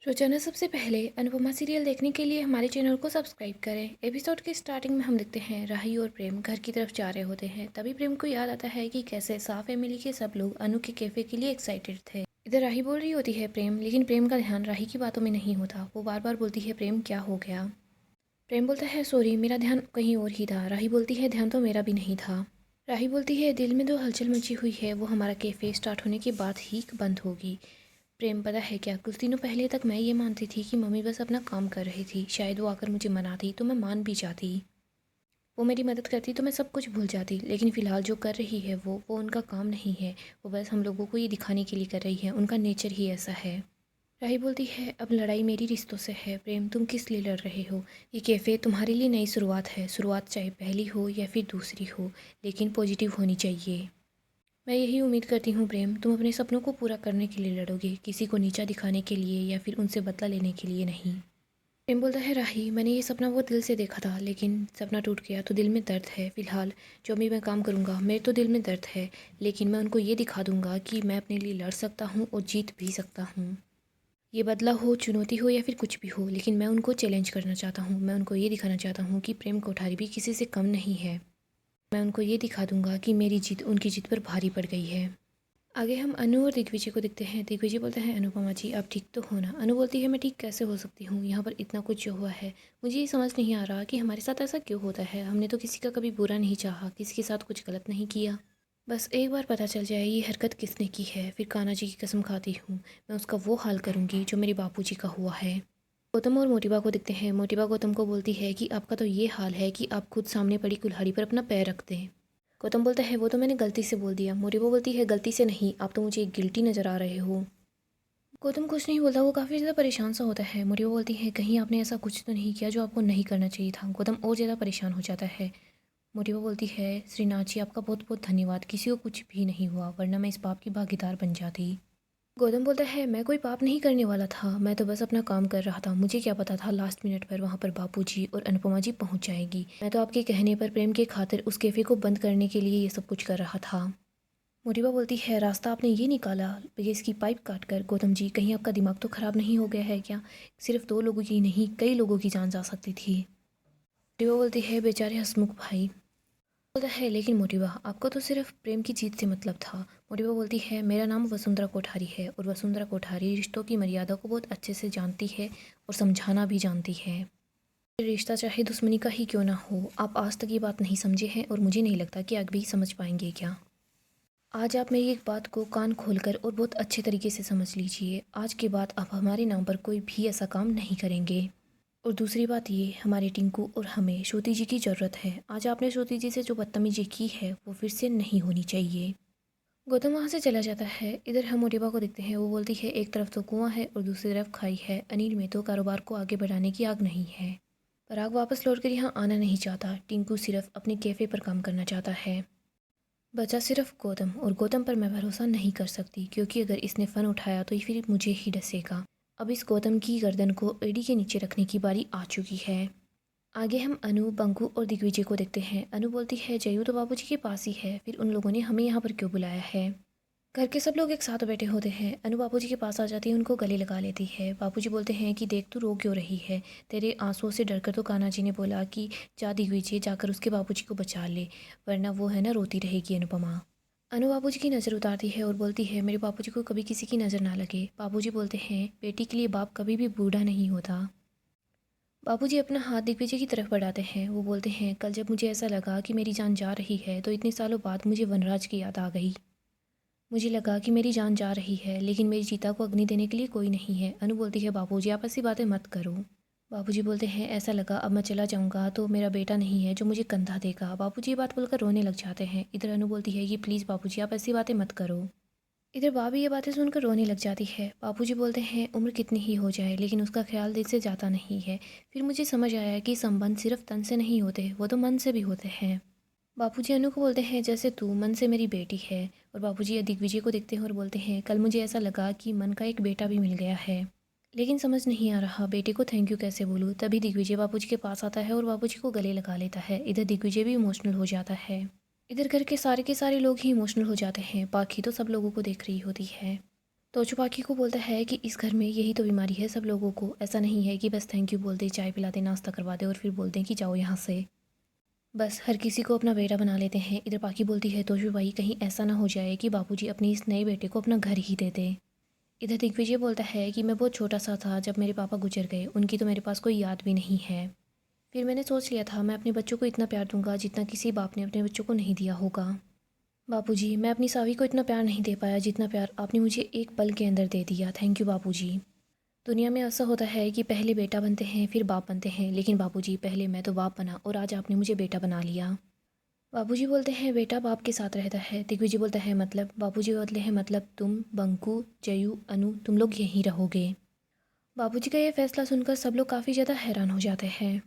रोजाना सबसे पहले अनुपमा सीरियल देखने के लिए हमारे चैनल को सब्सक्राइब करें। एपिसोड के स्टार्टिंग में हम देखते हैं राही और प्रेम घर की तरफ जा रहे होते हैं। तभी प्रेम को याद आता है कि कैसे सा फैमिली के सब लोग अनु के कैफे के लिए एक्साइटेड थे। इधर राही बोल रही होती है प्रेम, लेकिन प्रेम का ध्यान राही की बातों में नहीं होता। वो बार बार बोलती है प्रेम क्या हो गया। प्रेम बोलता है सॉरी, मेरा ध्यान कहीं और ही था। राही बोलती है ध्यान तो मेरा भी नहीं था। राही बोलती है दिल में जो हलचल मची हुई है वो हमारा कैफे स्टार्ट होने के बाद ही बंद होगी। प्रेम पता है क्या, कुछ दिनों पहले तक मैं ये मानती थी कि मम्मी बस अपना काम कर रही थी। शायद वो आकर मुझे मनाती तो मैं मान भी जाती, वो मेरी मदद करती तो मैं सब कुछ भूल जाती। लेकिन फ़िलहाल जो कर रही है वो उनका काम नहीं है। वो बस हम लोगों को ये दिखाने के लिए कर रही है। उनका नेचर ही ऐसा है। राही बोलती है अब लड़ाई मेरी रिश्तों से है। प्रेम तुम किस लिए लड़ रहे हो? ये कैफ़े तुम्हारे लिए नई शुरुआत है। शुरुआत चाहे पहली हो या फिर दूसरी हो, लेकिन पॉजिटिव होनी चाहिए। मैं यही उम्मीद करती हूँ प्रेम, तुम अपने सपनों को पूरा करने के लिए लड़ोगे, किसी को नीचा दिखाने के लिए या फिर उनसे बदला लेने के लिए नहीं। प्रेम बोलता है राही मैंने ये सपना बहुत दिल से देखा था, लेकिन सपना टूट गया तो दिल में दर्द है। फिलहाल जो भी मैं काम करूँगा मेरे तो दिल में दर्द है, लेकिन मैं उनको ये दिखा दूँगा कि मैं अपने लिए लड़ सकता हूँ और जीत भी सकता हूँ। ये बदला हो, चुनौती हो या फिर कुछ भी हो, लेकिन मैं उनको चैलेंज करना चाहता हूँ। मैं उनको ये दिखाना चाहता हूँ कि प्रेम कोठारी भी किसी से कम नहीं है। मैं उनको ये दिखा दूंगा कि मेरी जीत उनकी जीत पर भारी पड़ गई है। आगे हम अनु और दिग्विजय को देखते हैं। दिग्विजय बोलते हैं अनुपमा जी आप ठीक तो हो ना? अनु बोलती है मैं ठीक कैसे हो सकती हूँ, यहाँ पर इतना कुछ जो हुआ है मुझे ये समझ नहीं आ रहा कि हमारे साथ ऐसा क्यों होता है। हमने तो किसी का कभी बुरा नहीं चाहा, किसी के साथ कुछ गलत नहीं किया। बस एक बार पता चल जाए ये हरकत किसने की है, फिर कान्हा जी की कसम खाती हूँ मैं उसका वो हाल करूँगी जो मेरे बापू जी का हुआ है। गौतम और मोटिबा को देखते हैं। मोटिबा गौतम को बोलती है कि आपका तो ये हाल है कि आप खुद सामने पड़ी कुल्हाड़ी पर अपना पैर रखते हैं। गौतम बोलता है वो तो मैंने गलती से बोल दिया। मोटिबा बोलती है गलती से नहीं, आप तो मुझे गिल्टी नज़र आ रहे हो। गौतम कुछ नहीं बोलता, वो काफ़ी ज़्यादा परेशान सा होता है। मोटिबा बोलती है कहीं आपने ऐसा कुछ तो नहीं किया जो आपको नहीं करना चाहिए था। गौतम और ज़्यादा परेशान हो जाता है। मोटिबा बोलती है श्रीनाथ जी आपका बहुत बहुत धन्यवाद, किसी को कुछ भी नहीं हुआ, वरना मैं इस पाप की भागीदार बन जाती। गौतम बोलता है मैं कोई पाप नहीं करने वाला था, मैं तो बस अपना काम कर रहा था। मुझे क्या पता था लास्ट मिनट पर वहाँ पर बापूजी और अनुपमा जी पहुँच जाएगी। मैं तो आपके कहने पर प्रेम के खातिर उस कैफ़े को बंद करने के लिए ये सब कुछ कर रहा था। मोटिबा बोलती है रास्ता आपने ये निकाला ये इसकी पाइप काट कर। गौतम जी कहीं आपका दिमाग तो ख़राब नहीं हो गया है क्या? सिर्फ 2 लोगों की नहीं कई लोगों की जान जा सकती थी। मोटिबा बोलती है बेचारे हसमुख भाई। बोलता है लेकिन मोटिबा आपको तो सिर्फ प्रेम की जीत से मतलब था। मोटिबा बोलती है मेरा नाम वसुंधरा कोठारी है और वसुंधरा कोठारी रिश्तों की मर्यादा को बहुत अच्छे से जानती है और समझाना भी जानती है। रिश्ता चाहे दुश्मनी का ही क्यों ना हो, आप आज तक ये बात नहीं समझे हैं और मुझे नहीं लगता कि आगे भी समझ पाएंगे। क्या आज आप मेरी एक बात को कान खोलकर और बहुत अच्छे तरीके से समझ लीजिए, आज के बाद आप हमारे नाम पर कोई भी ऐसा काम नहीं करेंगे। और दूसरी बात ये, हमारे टिंकू और हमें श्रुति जी की ज़रूरत है। आज आपने श्रुति जी से जो बदतमीजी की है वो फिर से नहीं होनी चाहिए। गौतम वहाँ से चला जाता है। इधर हम मोटिबा को देखते हैं। वो बोलती है एक तरफ तो कुआं है और दूसरी तरफ खाई है। अनिल में तो कारोबार को आगे बढ़ाने की आग नहीं है। पराग वापस लौटकर यहाँ आना नहीं चाहता। टिंकू सिर्फ अपने कैफ़े पर काम करना चाहता है। बचा सिर्फ गौतम, और गौतम पर मैं भरोसा नहीं कर सकती क्योंकि अगर इसने फ़न उठाया तो ये फिर मुझे ही डसेगा। अब इस गौतम की गर्दन को एड़ी के नीचे रखने की बारी आ चुकी है। आगे हम अनु, बंकू और दिग्विजय को देखते हैं। अनु बोलती है जयू तो बाबूजी के पास ही है, फिर उन लोगों ने हमें यहाँ पर क्यों बुलाया है? घर के सब लोग एक साथ बैठे होते हैं। अनु बाबूजी के पास आ जाती है, उनको गले लगा लेती है। बाबूजी बोलते हैं कि देख तू रो क्यों रही है? तेरे आंसुओं से डरकर तो कान्हा जी ने बोला कि जा दिग्विजय जाकर उसके बाबूजी को बचा ले, वरना वो है ना रोती रहेगी अनुपमा। अनु बाबूजी की नज़र उतारती है और बोलती है मेरे बाबूजी को कभी किसी की नज़र ना लगे। बाबूजी बोलते हैं बेटी के लिए बाप कभी भी बूढ़ा नहीं होता। बाबूजी अपना हाथ दिग्विजय की तरफ बढ़ाते हैं। वो बोलते हैं कल जब मुझे ऐसा लगा कि मेरी जान जा रही है तो इतने सालों बाद मुझे वनराज की याद आ गई। मुझे लगा कि मेरी जान जा रही है, लेकिन मेरी चीता को अग्नि देने के लिए कोई नहीं है। अनु बोलती है बाबूजी आप ऐसी बातें मत करो। बाबूजी बोलते हैं ऐसा लगा अब मैं चला जाऊंगा तो मेरा बेटा नहीं है जो मुझे कंधा देगा। बाबूजी ये बात बोलकर रोने लग जाते हैं। इधर अनु बोलती है कि प्लीज़ बाबूजी आप ऐसी बातें मत करो। इधर भाभी ये बातें सुनकर रोने लग जाती है। बाबूजी बोलते हैं उम्र कितनी ही हो जाए लेकिन उसका ख्याल दिल से जाता नहीं है। फिर मुझे समझ आया कि संबंध सिर्फ तन से नहीं होते, वो तो मन से भी होते हैं। बाबूजी अनु को बोलते हैं जैसे तू मन से मेरी बेटी है। और बाबूजी दिग्विजय को देखते हैं और बोलते हैं कल मुझे ऐसा लगा कि मन का एक बेटा भी मिल गया है, लेकिन समझ नहीं आ रहा बेटे को थैंक यू कैसे बोलूँ। तभी दिग्विजय बाबूजी के पास आता है और बाबूजी को गले लगा लेता है। इधर दिग्विजय भी इमोशनल हो जाता है। इधर घर के सारे लोग ही इमोशनल हो जाते हैं। पाखी तो सब लोगों को देख रही होती है। तोशु पाकी को बोलता है कि इस घर में यही तो बीमारी है सब लोगों को, ऐसा नहीं है कि बस थैंक यू बोल दे, चाय पिला दे, नाश्ता करवा दे और फिर बोल दें कि जाओ यहाँ से। बस हर किसी को अपना बेटा बना लेते हैं। इधर पाकी बोलती है तोशु भाई कहीं ऐसा ना हो जाए कि बापूजी अपने इस नए बेटे को अपना घर ही दे दें। इधर दिग्विजय बोलता है कि मैं बहुत छोटा सा था जब मेरे पापा गुजर गए, उनकी तो मेरे पास कोई याद भी नहीं है। फिर मैंने सोच लिया था मैं अपने बच्चों को इतना प्यार दूंगा जितना किसी बाप ने अपने बच्चों को नहीं दिया होगा। बापूजी मैं अपनी सावी को इतना प्यार नहीं दे पाया जितना प्यार आपने मुझे एक पल के अंदर दे दिया, थैंक यू बापूजी। दुनिया में ऐसा होता है कि पहले बेटा बनते हैं फिर बाप बनते हैं, लेकिन बापूजी पहले मैं तो बाप बना और आज आपने मुझे बेटा बना लिया। बापूजी बोलते हैं बेटा बाप के साथ रहता है। दिग्विजय बोलता है मतलब? बापूजी बोलते हैं मतलब तुम, बंकू, जयू, अनु तुम लोग यहीं रहोगे। बापूजी का ये फैसला सुनकर सब लोग काफ़ी ज़्यादा हैरान हो जाते हैं।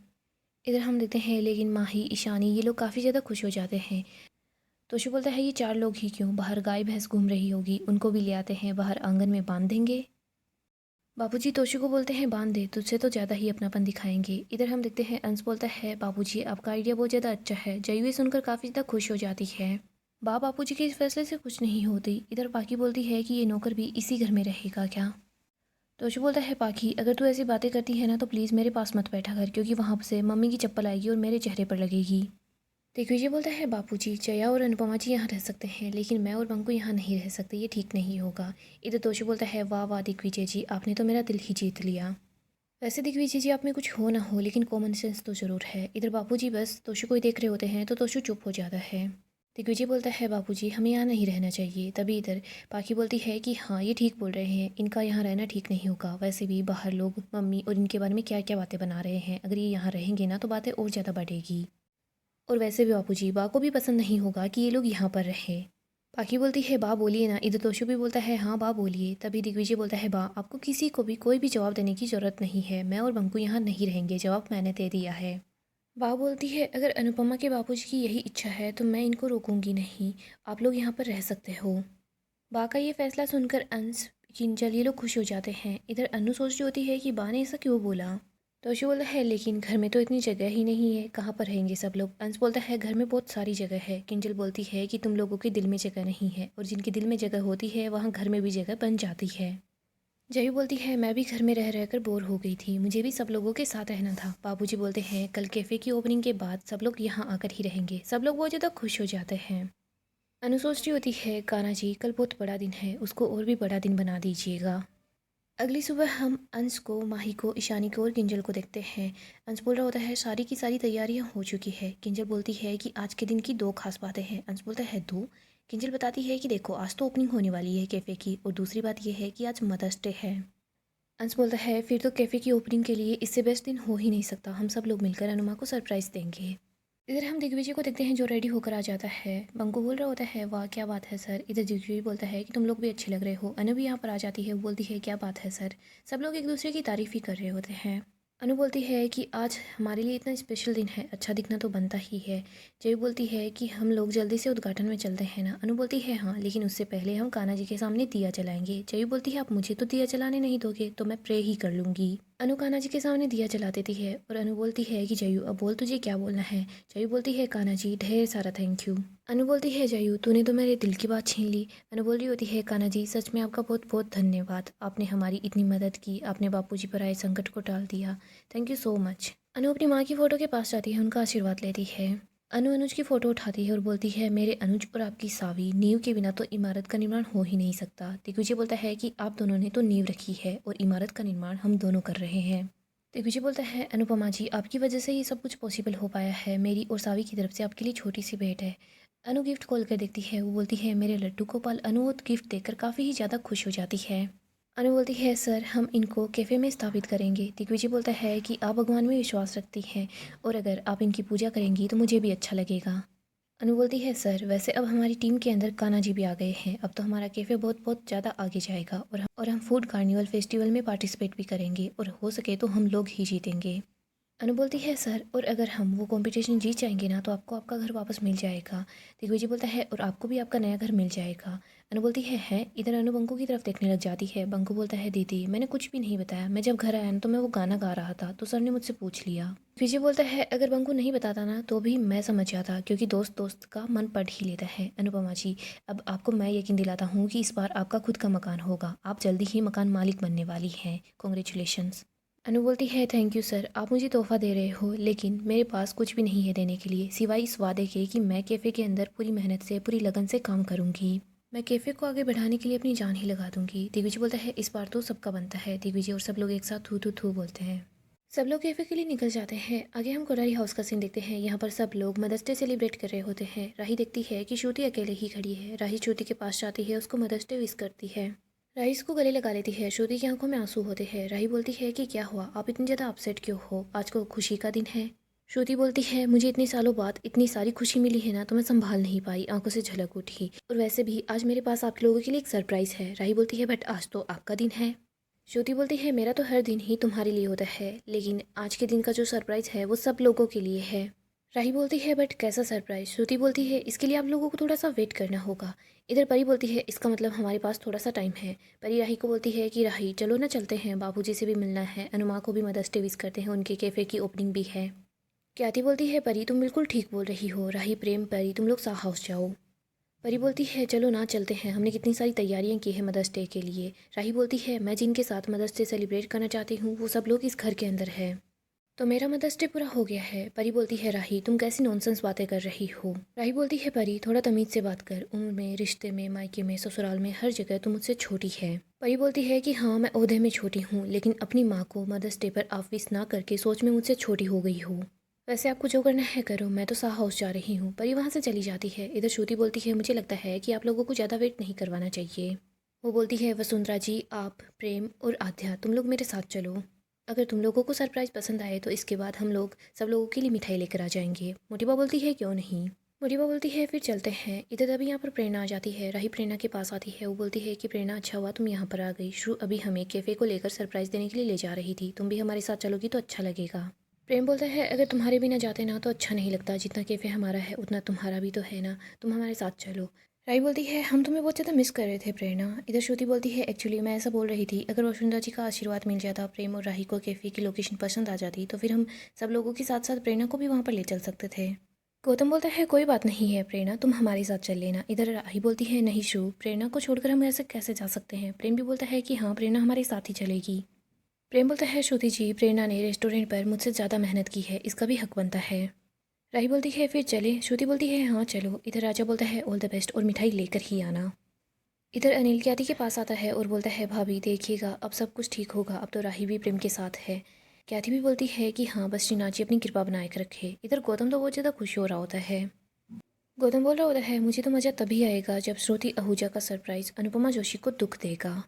इधर हम देखते हैं लेकिन माही, ईशानी ये लोग काफ़ी ज़्यादा खुश हो जाते हैं। तोशु बोलता है ये 4 लोग ही क्यों, बाहर गाय भैंस घूम रही होगी, उनको भी ले आते हैं, बाहर आंगन में बांध देंगे। बाबूजी तोशु को बोलते हैं बांध दे, तुझसे तो ज़्यादा ही अपनापन दिखाएंगे। इधर हम देखते हैं अंश बोलता है बाबूजी आपका आइडिया बहुत ज़्यादा अच्छा है। जयू ये सुनकर काफ़ी ज़्यादा खुश हो जाती है। बापूजी के इस फैसले से कुछ नहीं होती। इधर पाकी बोलती है कि ये नौकर भी इसी घर में रहेगा क्या। तोशु बोलता है पाकी अगर तू ऐसी बातें करती है ना तो प्लीज़ मेरे पास मत बैठा कर, क्योंकि वहाँ से मम्मी की चप्पल आएगी और मेरे चेहरे पर लगेगी। दिग्विजय बोलता है बापूजी जया और अनुपमा जी यहाँ रह सकते हैं, लेकिन मैं और बंकू यहाँ नहीं रह सकते, ये ठीक नहीं होगा। इधर तोशु बोलता है वाह वाह दिग्विजय जी आपने तो मेरा दिल ही जीत लिया। वैसे दिग्विजय जी आप में कुछ हो ना हो लेकिन कॉमन सेंस तो ज़रूर है। इधर बापूजी बस तोशु को ही देख रहे होते हैं तो तोशु चुप हो जाता है। दिग्विजय बोलता है बापूजी हमें यहाँ नहीं रहना चाहिए। तभी इधर पाकी बोलती है कि हाँ ये ठीक बोल रहे हैं, इनका यहाँ रहना ठीक नहीं होगा। वैसे भी बाहर लोग मम्मी और इनके बारे में क्या क्या बातें बना रहे हैं, अगर ये यहाँ रहेंगे ना तो बातें और ज़्यादा बढ़ेगी। और वैसे भी बापूजी बा को भी पसंद नहीं होगा कि ये लोग यहाँ पर रहें। पाकी बोलती है बा बोलिए ना। इधर तोशु भी बोलता है हाँ बा बोलिए। तभी दिग्विजय बोलता है बा आपको किसी को भी कोई भी जवाब देने की ज़रूरत नहीं है, मैं और बंकू यहाँ नहीं रहेंगे, जवाब मैंने दे दिया है। बा बोलती है अगर अनुपमा के बापूजी की यही इच्छा है तो मैं इनको रोकूंगी नहीं, आप लोग यहाँ पर रह सकते हो। बा का ये फैसला सुनकर अंश, किंजल ये लोग खुश हो जाते हैं। इधर अनु सोच रही होती है कि बा ने ऐसा क्यों बोला। तोशु बोलता है लेकिन घर में तो इतनी जगह ही नहीं है, कहाँ पर रहेंगे सब लोग। अंश बोलता है घर में बहुत सारी जगह है। किंजल बोलती है कि तुम लोगों के दिल में जगह नहीं है, और जिनके दिल में जगह होती है वहाँ घर में भी जगह बन जाती है। जयू बोलती है मैं भी घर में रह रहकर बोर हो गई थी, मुझे भी सब लोगों के साथ रहना था। बाबूजी बोलते हैं कल कैफ़े की ओपनिंग के बाद सब लोग यहाँ आकर ही रहेंगे। सब लोग बहुत ज़्यादा खुश हो जाते हैं। अनु सोच रही होती है कान्हा जी कल बहुत बड़ा दिन है, उसको और भी बड़ा दिन बना दीजिएगा। अगली सुबह हम अंश को, माही को, ईशानी को और किंजल को देखते हैं। अंश बोल रहा होता है सारी की सारी तैयारियां हो चुकी है। किंजल बोलती है कि आज के दिन की 2 खास बातें हैं। अंश बोलता है 2। किंजल बताती है कि देखो आज तो ओपनिंग होने वाली है कैफ़े की, और दूसरी बात यह है कि आज मदर्स डे है। अंश बोलता है फिर तो कैफ़े की ओपनिंग के लिए इससे बेस्ट दिन हो ही नहीं सकता, हम सब लोग मिलकर अनुमा को सरप्राइज़ देंगे। इधर हम दिग्विजय को देखते हैं जो रेडी होकर आ जाता है। बंकू बोल रहा होता है वाह क्या बात है सर। इधर दिग्विजय बोलता है कि तुम लोग भी अच्छे लग रहे हो। अनु भी यहाँ पर आ जाती है, वो बोलती है क्या बात है सर। सब लोग एक दूसरे की तारीफ़ ही कर रहे होते हैं। अनु बोलती है कि आज हमारे लिए इतना स्पेशल दिन है, अच्छा दिखना तो बनता ही है। जय बोलती है कि हम लोग जल्दी से उद्घाटन में चलते हैं ना। अनु बोलती है हाँ, लेकिन उससे पहले हम कान्हा जी के सामने दिया जलाएंगे। जय बोलती है आप मुझे तो दिया जलाने नहीं दोगे तो मैं प्रे ही कर लूँगी। अनु कान्हा जी के सामने दिया जला देती है और अनु बोलती है कि जयू अब बोल तुझे क्या बोलना है। जयू बोलती है कान्हा जी ढेर सारा थैंक यू। अनु बोलती है जयू तूने तो मेरे दिल की बात छीन ली। अनु बोल रही होती है कान्हा जी सच में आपका बहुत बहुत धन्यवाद, आपने हमारी इतनी मदद की, आपने बापूजी पर आए संकट को टाल दिया, थैंक यू सो मच। अनु अपनी माँ की फ़ोटो के पास जाती है, उनका आशीर्वाद लेती है। अनु अनुज की फ़ोटो उठाती है और बोलती है मेरे अनुज और आपकी सावी, नींव के बिना तो इमारत का निर्माण हो ही नहीं सकता। दिग्विजय बोलता है कि आप दोनों ने तो नींव रखी है और इमारत का निर्माण हम दोनों कर रहे हैं। दिग्विजय बोलता है अनुपमा जी आपकी वजह से ये सब कुछ पॉसिबल हो पाया है, मेरी और सावी की तरफ से आपके लिए छोटी सी भेंट है। अनु गिफ्ट खोल कर देखती है, वो बोलती है मेरे लड्डू गोपाल। अनु वो गिफ्ट देखकर काफ़ी ही ज़्यादा खुश हो जाती है। अनु बोलती है सर हम इनको कैफ़े में स्थापित करेंगे। दिग्विजय बोलता है कि आप भगवान में विश्वास रखती हैं और अगर आप इनकी पूजा करेंगी तो मुझे भी अच्छा लगेगा। अनु बोलती है सर वैसे अब हमारी टीम के अंदर कान्हा जी भी आ गए हैं, अब तो हमारा कैफ़े बहुत बहुत ज़्यादा आगे जाएगा और हम फूड कार्निवल फेस्टिवल में पार्टिसिपेट भी करेंगे और हो सके तो हम लोग ही जीतेंगे। अनु बोलती है सर, और अगर हम वो कंपटीशन जीत जाएंगे ना तो आपको आपका घर वापस मिल जाएगा। दिग्विजय बोलता है और आपको भी आपका नया घर मिल जाएगा। अनु बोलती है इधर अनु बंकू की तरफ देखने लग जाती है। बंकू बोलता है दीदी मैंने कुछ भी नहीं बताया, मैं जब घर आया ना तो मैं वो गाना गा रहा था तो सर ने मुझसे पूछ लिया। विजय बोलता है अगर बंकू नहीं बताता ना तो भी मैं समझ जाता, क्योंकि दोस्त दोस्त का मन पढ़ ही लेता है। अनुपमा जी, अब आपको मैं यकीन दिलाता हूँ कि इस बार आपका खुद का मकान होगा, आप जल्दी ही मकान मालिक बनने वाली हैं। कॉन्ग्रेचुलेशंस। अनु बोलती है थैंक यू सर, आप मुझे तोहफा दे रहे हो लेकिन मेरे पास कुछ भी नहीं है देने के लिए, सिवाय इस वादे के कि मैं कैफ़े के अंदर पूरी मेहनत से पूरी लगन से काम करूँगी। मैं कैफ़े को आगे बढ़ाने के लिए अपनी जान ही लगा दूंगी। दिग्विजय बोलता है इस बार तो सबका बनता है। दिग्विजय और सब लोग एक साथ थू थू थू बोलते हैं। सब लोग कैफ़े के लिए निकल जाते हैं। आगे हम कोठारी हाउस का सीन देखते हैं। यहाँ पर सब लोग मदर्स डे सेलिब्रेट कर रहे होते हैं। राही देखती है कि श्रुति अकेले ही खड़ी है। राही श्रुति के पास जाती है, उसको मदर्स डे विश करती है। राही इसको गले लगा लेती है। श्रुति की आंखों में आंसू होते हैं। राही बोलती है कि क्या हुआ, आप इतनी ज़्यादा अपसेट क्यों हो, आज को खुशी का दिन है। श्रुति बोलती है मुझे इतने सालों बाद इतनी सारी खुशी मिली है ना तो मैं संभाल नहीं पाई, आंखों से झलक उठी। और वैसे भी आज मेरे पास आप लोगों के लिए एक सरप्राइज़ है। राही बोलती है बट आज तो आपका दिन है। श्रुति बोलती है मेरा तो हर दिन ही तुम्हारे लिए होता है, लेकिन आज के दिन का जो सरप्राइज़ है वो सब लोगों के लिए है। राही बोलती है बट कैसा सरप्राइज। श्रुति बोलती है इसके लिए आप लोगों को थोड़ा सा वेट करना होगा। इधर परी बोलती है इसका मतलब हमारे पास थोड़ा सा टाइम है। परी राही को बोलती है कि राही चलो ना चलते हैं, बाबूजी से भी मिलना है, अनुमा को भी मदर्स डे विश करते हैं, उनके कैफ़े की ओपनिंग भी है। ख्याति बोलती है परी तुम बिल्कुल ठीक बोल रही हो। राही प्रेम परी तुम लोग सा हाउस जाओ। परी बोलती है चलो ना चलते हैं, हमने कितनी सारी तैयारियां की है मदर्स डे के लिए। राही बोलती है मैं जिनके साथ मदर्स डे सेलिब्रेट करना चाहती हूँ वो सब लोग इस घर के अंदर है, तो मेरा मदर्स डे पूरा हो गया है। परी बोलती है राही तुम कैसी नॉनसेंस बातें कर रही हो। राही बोलती है परी थोड़ा तमीज से बात कर, उम्र में, रिश्ते में, मायके में, ससुराल में, हर जगह तुम मुझसे छोटी है। परी बोलती है कि हाँ मैं ओहदे में छोटी हूँ, लेकिन अपनी माँ को मदर्स डे पर आप विश ना करके सोच में मुझसे छोटी हो गई हो। वैसे आपको जो करना है करो, मैं तो सा हाउस जा रही हूँ। परी वहाँ से चली जाती है। इधर श्रुति बोलती है मुझे लगता है कि आप लोगों को ज़्यादा वेट नहीं करवाना चाहिए। वो बोलती है वसुंधरा जी, आप, प्रेम और आध्या तुम लोग मेरे साथ चलो। अगर तुम लोगों को सरप्राइज़ पसंद आए तो इसके बाद हम लोग सब लोगों के लिए मिठाई लेकर आ जाएंगे। मोटिबा बोलती है क्यों नहीं। मोटिबा बोलती है फिर चलते हैं। इधर अभी यहाँ पर प्रेरणा आ जाती है। राही प्रेरणा के पास आती है। वो बोलती है कि प्रेरणा अच्छा हुआ तुम यहाँ पर आ गई। श्रु अभी हमें कैफ़े को लेकर सरप्राइज़ देने के लिए ले जा रही थी, तुम भी हमारे साथ चलोगी तो अच्छा लगेगा। प्रेम बोलता है अगर तुम्हारे भी ना जाते ना तो अच्छा नहीं लगता, जितना कैफ़े हमारा है उतना तुम्हारा भी तो है ना, तुम हमारे साथ चलो। राही बोलती है हम तुम्हें बहुत ज़्यादा मिस कर रहे थे प्रेरणा। इधर श्रुति बोलती है एक्चुअली मैं ऐसा बोल रही थी, अगर वसुंधरा जी का आशीर्वाद मिल जाता, प्रेम और राही को कैफ़े की लोकेशन पसंद आ जाती तो फिर हम सब लोगों के साथ साथ प्रेरणा को भी वहाँ पर ले चल सकते थे। गौतम बोलता है कोई बात नहीं है प्रेरणा, तुम हमारे साथ चल लेना। इधर राही बोलती है नहीं श्रु, प्रेरणा को छोड़कर हम ऐसे कैसे जा सकते हैं। प्रेम भी बोलता है कि हाँ प्रेरणा हमारे साथ ही चलेगी। प्रेम बोलता है श्रुति जी, प्रेरणा ने रेस्टोरेंट पर मुझसे ज़्यादा मेहनत की है, इसका भी हक बनता है। राही बोलती है फिर चले। श्रुति बोलती है हाँ चलो। इधर राजा बोलता है ऑल द बेस्ट और मिठाई लेकर ही आना। इधर अनिल ख्याति के पास आता है और बोलता है भाभी देखिएगा अब सब कुछ ठीक होगा, अब तो राही भी प्रेम के साथ है। ख्याति भी बोलती है कि हाँ बस श्रीनाथ जी अपनी कृपा बनाए कर रखे। इधर गौतम तो बहुत ज़्यादा खुश हो रहा होता है। गौतम बोल रहा होता है मुझे तो मज़ा तभी आएगा जब श्रुति आहूजा का सरप्राइज़ अनुपमा जोशी को दुख देगा।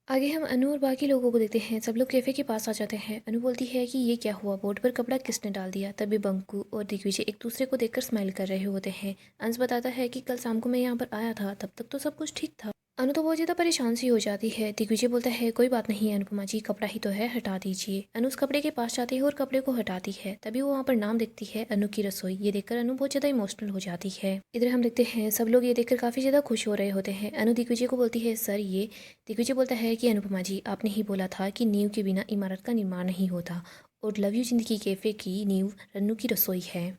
आगे हम अनु और बाकी लोगों को देखते हैं। सब लोग कैफ़े के पास आ जाते हैं। अनु बोलती है कि ये क्या हुआ, बोर्ड पर कपड़ा किसने डाल दिया। तभी बंकू और दिग्विजय एक दूसरे को देखकर स्माइल कर रहे होते हैं। अंश बताता है कि कल शाम को मैं यहाँ पर आया था, तब तक तो सब कुछ ठीक था। अनु तो बहुत ज़्यादा परेशान सी हो जाती है। दिग्विजय बोलता है कोई बात नहीं अनुपमा जी, कपड़ा ही तो है, हटा दीजिए। अनु उस कपड़े के पास जाती है और कपड़े को हटाती है। तभी वो वहाँ पर नाम देखती है अनु की रसोई। ये देखकर अनु बहुत ज़्यादा इमोशनल हो जाती है। इधर हम देखते हैं सब लोग ये देखकर काफ़ी ज़्यादा खुश हो रहे होते हैं। अनु दिग्विजय को बोलती है सर ये। दिग्विजय बोलता है कि अनुपमा जी आपने ही बोला था कि नींव के बिना इमारत का निर्माण नहीं होता, और लव यू जिंदगी कैफ़े की नींव रन्नू की रसोई है,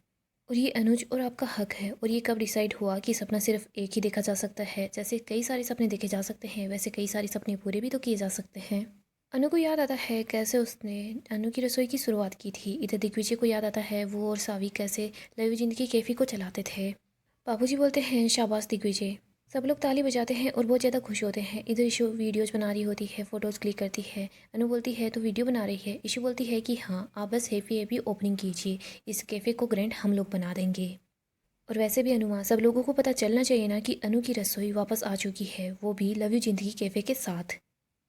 और ये अनुज और आपका हक है। और ये कब डिसाइड हुआ कि सपना सिर्फ एक ही देखा जा सकता है। जैसे कई सारे सपने देखे जा सकते हैं वैसे कई सारे सपने पूरे भी तो किए जा सकते हैं। अनु को याद आता है कैसे उसने अनु की रसोई की शुरुआत की थी। इधर दिग्विजय को याद आता है वो और सावी कैसे लव यू जिंदगी कैफ़े को चलाते थे। बाबूजी बोलते हैं शाबाश दिग्विजय। सब लोग ताली बजाते हैं और बहुत ज़्यादा खुश होते हैं। इधर इशू वीडियोज़ बना रही होती है, फ़ोटोज़ क्लिक करती है। अनु बोलती है तो वीडियो बना रही है। इशू बोलती है कि हाँ आप बस हैप्पी हैप्पी ओपनिंग कीजिए, इस कैफ़े को ग्रैंड हम लोग बना देंगे। और वैसे भी अनुमा सब लोगों को पता चलना चाहिए ना कि अनु की रसोई वापस आ चुकी है, वो भी लव यू जिंदगी कैफ़े के साथ।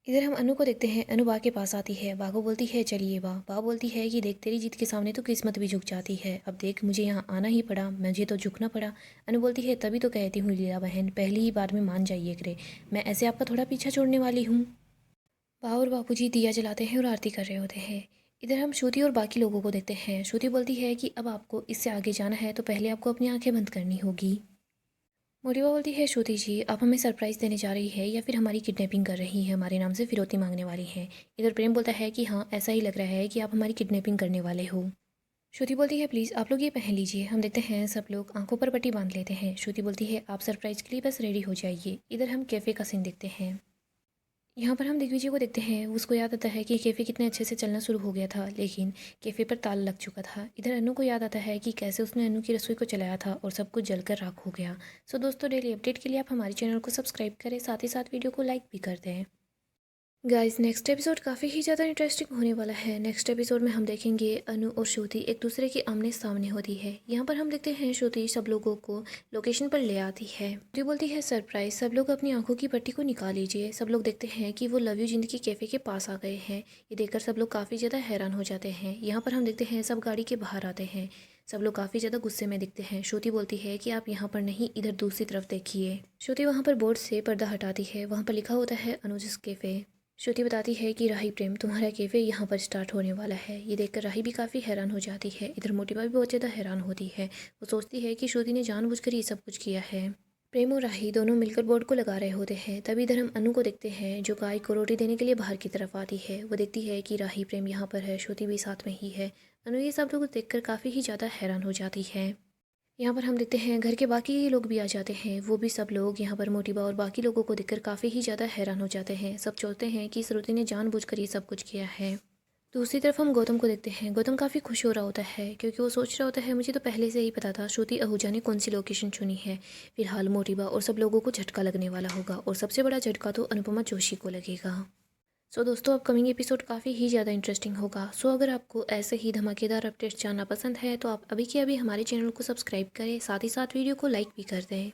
इधर हम अनु को देखते हैं। अनु बा के पास आती है। बा को बोलती है चलिए बा। बा बोलती है कि देख तेरी जीत के सामने तो किस्मत भी झुक जाती है, अब देख मुझे यहाँ आना ही पड़ा, मुझे तो झुकना पड़ा। अनु बोलती है तभी तो कहती हूँ लीला बहन, पहली ही बार में मान जाइए करे, मैं ऐसे आपका थोड़ा पीछा छोड़ने वाली हूँ। बा और बापूजी दिया जलाते हैं और आरती कर रहे होते हैं। इधर हम श्रुति और बाकी लोगों को देखते हैं। श्रुति बोलती है कि अब आपको इससे आगे जाना है तो पहले आपको अपनी आंखें बंद करनी होगी। मोटिवा बोलती है, श्रुति जी आप हमें सरप्राइज़ देने जा रही है या फिर हमारी किडनैपिंग कर रही है, हमारे नाम से फिरौती मांगने वाली है। इधर प्रेम बोलता है कि हाँ ऐसा ही लग रहा है कि आप हमारी किडनैपिंग करने वाले हो। श्रुति बोलती है, प्लीज़ आप लोग ये पहन लीजिए। हम देखते हैं सब लोग आंखों पर पट्टी बांध लेते हैं। श्रुति बोलती है, आप सरप्राइज़ के लिए बस रेडी हो जाइए। इधर हम कैफ़े का सीन देखते हैं। यहाँ पर हम दिग्विजय को देखते हैं। उसको याद आता है कि कैफ़े कितने अच्छे से चलना शुरू हो गया था, लेकिन कैफ़े पर ताला लग चुका था। इधर अनु को याद आता है कि कैसे उसने अनु की रसोई को चलाया था और सब कुछ जलकर राख हो गया। सो दोस्तों, डेली अपडेट के लिए आप हमारे चैनल को सब्सक्राइब करें, साथ ही साथ वीडियो को लाइक भी कर दें। गाइस नेक्स्ट एपिसोड काफ़ी ही ज़्यादा इंटरेस्टिंग होने वाला है। नेक्स्ट एपिसोड में हम देखेंगे अनु और श्रुति एक दूसरे के आमने सामने होती है। यहाँ पर हम देखते हैं श्रुति सब लोगों को लोकेशन पर ले आती है। श्रुति बोलती है, सरप्राइज, सब लोग अपनी आंखों की पट्टी को निकाल लीजिए। सब लोग देखते हैं कि वो लव यू जिंदगी कैफ़े के पास आ गए हैं। ये देखकर सब लोग काफ़ी ज़्यादा हैरान हो जाते हैं। यहाँ पर हम देखते हैं सब गाड़ी के बाहर आते हैं। सब लोग काफ़ी ज़्यादा गुस्से में दिखते हैं। श्रुति बोलती है कि आप यहाँ पर नहीं, इधर दूसरी तरफ देखिए। श्रुति वहाँ पर बोर्ड से पर्दा हटाती है। वहाँ पर लिखा होता है अनुज कैफ़े। श्रुति बताती है कि राही प्रेम, तुम्हारा कैफ़े यहाँ पर स्टार्ट होने वाला है। ये देखकर राही भी काफ़ी हैरान हो जाती है। इधर मोटिवा भी बहुत ज़्यादा हैरान होती है। वो सोचती है कि श्रुति ने जानबूझकर ये सब कुछ किया है। प्रेम और राही दोनों मिलकर बोर्ड को लगा रहे होते हैं। तभी इधर हम अनु को देखते हैं जो गाय को रोटी देने के लिए बाहर की तरफ आती है। वो देखती है कि राही प्रेम यहाँ पर है, श्रुति भी साथ में ही है। अनु ये सब लोग देखकर काफ़ी ही ज़्यादा हैरान हो जाती है। यहाँ पर हम देखते हैं घर के बाकी लोग भी आ जाते हैं। वो भी सब लोग यहाँ पर मोटिवा और बाकी लोगों को देखकर काफ़ी ही ज़्यादा हैरान हो जाते हैं। सब सोचते हैं कि श्रुति ने जानबूझकर ये सब कुछ किया है। दूसरी तरफ हम गौतम को देखते हैं। गौतम काफ़ी खुश हो रहा होता है क्योंकि वो सोच रहा होता है, मुझे तो पहले से ही पता था श्रुति आहूजा ने कौन सी लोकेशन चुनी है। फिलहाल मोटिवा और सब लोगों को झटका लगने वाला होगा और सबसे बड़ा झटका तो अनुपमा जोशी को लगेगा। सो दोस्तों, अपकमिंग एपिसोड काफ़ी ही ज़्यादा इंटरेस्टिंग होगा। सो अगर आपको ऐसे ही धमाकेदार अपडेट्स जानना पसंद है तो आप अभी के अभी हमारे चैनल को सब्सक्राइब करें, साथ ही साथ वीडियो को लाइक भी कर दें।